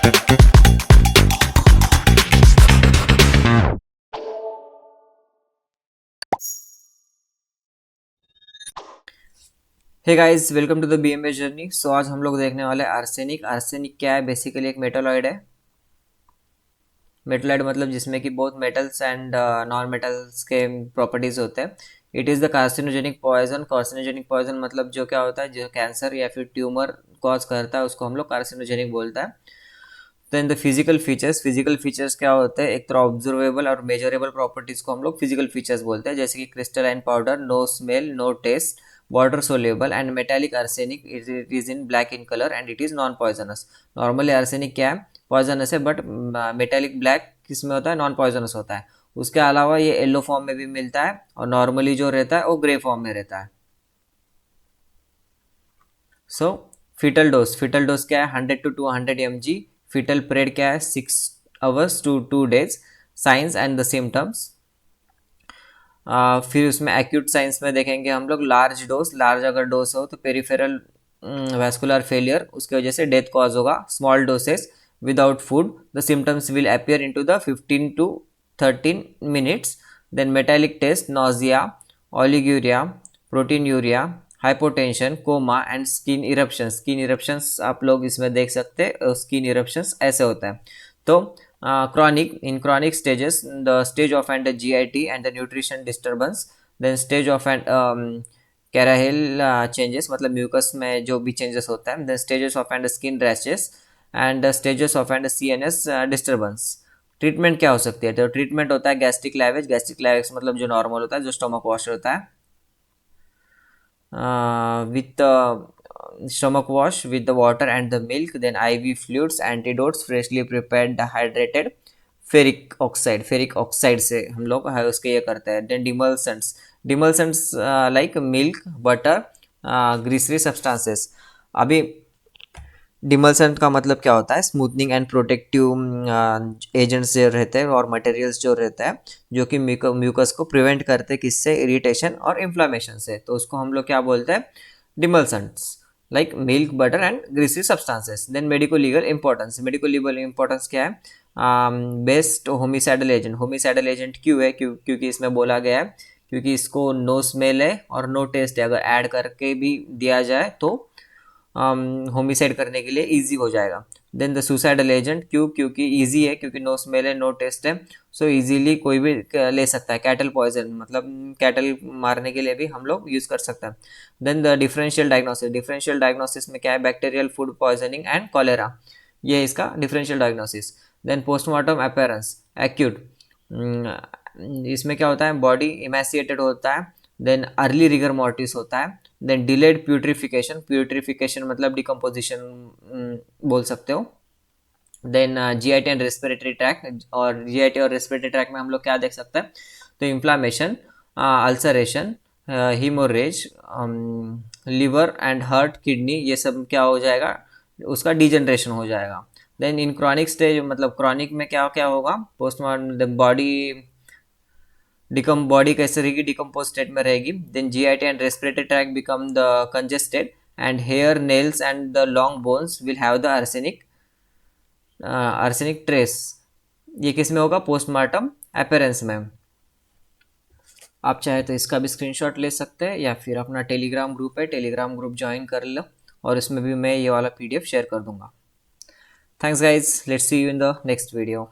Hey guys, welcome to the BMA journey. So आज हम लोग देखने वाले आर्सेनिक। आर्सेनिक क्या है? बेसिकली एक मेटालॉइड है। मेटालॉइड मतलब जिसमें कि बहुत मेटल्स एंड नॉन मेटल्स के प्रॉपर्टीज होते हैं। It is the carcinogenic poison. Carcinogenic poison मतलब जो क्या होता है, जो कैंसर या फिर ट्यूमर कॉज करता है उसको हम लोग कार्सिनोजेनिक बोलता है। देन द फिजिकल फीचर्स क्या होते हैं? एक तो ऑब्जर्वेबल और मेजरेबल प्रॉपर्टीज को हम लोग फिजिकल फीचर्स बोलते हैं, जैसे कि crystalline powder, no smell, no taste, water soluble and metallic arsenic. It is in black in colour and it is non poisonous. Normally arsenic क्या है? पॉइजनस है, बट मेटालिक ब्लैक किस में होता है? नॉन पॉइजनस होता है। उसके अलावा ये येलो फॉर्म में भी मिलता है और नॉर्मली जो रहता है वो ग्रे फॉर्म में रहता है। सो फीटल डोज क्या है? 100 to 200 mg। फीटल पीरियड क्या है? 6 hours to 2 days। Science and the symptoms. फिर उसमें एक्यूट साइंस में देखेंगे हम लोग लार्ज अगर डोज हो तो पेरिफेरल वैस्कुलर फेलियर, उसकी वजह से डेथ कॉज होगा। Small doses without food, the symptoms will appear into the 15 to 13 minutes। Then metallic taste, nausea, oliguria, proteinuria, hypotension, coma and skin eruption. Skin eruptions आप लोग इसमें देख सकते हैं। स्किन इरप्शंस ऐसे होता है। तो chronic, in chronic stages, the stage of and the GIT and the nutrition disturbance, then stage of and कैराहिल चेंजेस मतलब म्यूकस में जो भी चेंजेस होता है, then stages of and skin rashes and stages of and CNS disturbance. Treatment क्या हो सकती है? तो ट्रीटमेंट होता है गैस्ट्रिक लैवेज। गैस्ट्रिक लैवेज मतलब जो नॉर्मल होता है, जो स्टमक वॉश होता है, with stomach wash with the water and the milk, then IV fluids, antidotes, freshly prepared dehydrated ferric oxide से हम लोग है उसके ये करते हैं। Then demulcents like milk, butter, greasy substances. अभी डिमल्सेंट का मतलब क्या होता है? स्मूथनिंग एंड प्रोटेक्टिव एजेंट्स जो रहते हैं और मटेरियल्स जो रहता है जो कि म्यूकस को प्रिवेंट करते हैं, किससे? इरिटेशन और इन्फ्लामेशन से। तो उसको हम लोग क्या बोलते हैं? Demulcents like milk, butter and greasy substances. Then medico legal importance क्या है? Best homicidal agent. Homicidal agent क्यों है? क्योंकि इसमें बोला गया है क्योंकि इसको नो स्मेल है और नो टेस्ट है। अगर ऐड करके भी दिया जाए तो होमिसाइड करने के लिए इजी हो जाएगा। देन द सुसाइडल एजेंट क्योंकि इजी है, क्योंकि नो स्मेल है, नो टेस्ट है, सो इजीली कोई भी ले सकता है। कैटल पॉइजन मतलब कैटल मारने के लिए भी हम लोग यूज कर सकते हैं। देन द डिफरेंशियल डायग्नोसिस में क्या है? Bacterial food poisoning and cholera, ये इसका differential diagnosis. Then postmortem appearance acute, इसमें क्या होता है? बॉडी इमेसिएटेड होता है। देन अर्ली रिगर मॉर्टिस होता है। देन डिलेड प्यूट्रिफिकेशन मतलब डिकम्पोजिशन बोल सकते हो। Then GIT and respiratory tract, और जीआईटी और रेस्पिरेटरी ट्रैक में हम लोग क्या देख सकते हैं? तो inflammation, ulceration, haemorrhage, liver and heart, kidney, ये सब क्या हो जाएगा? उसका डिजनरेशन हो जाएगा। देन इन क्रॉनिक स्टेज मतलब क्रॉनिक में क्या क्या होगा? पोस्टमार्टम बॉडी कैसे रहेगी? डिकम्पोज स्टेट में रहेगी। Then GIT and respiratory tract become the congested and hair, nails and the long bones will have the arsenic trace. ये किस में होगा? पोस्टमार्टम अपेरेंस में। आप चाहे तो इसका भी स्क्रीनशॉट ले सकते हैं या फिर अपना टेलीग्राम ग्रुप है, टेलीग्राम ग्रुप ज्वाइन कर लो और इसमें भी मैं ये वाला पीडीएफ शेयर कर दूंगा। Thanks guys, let's see you in the next video.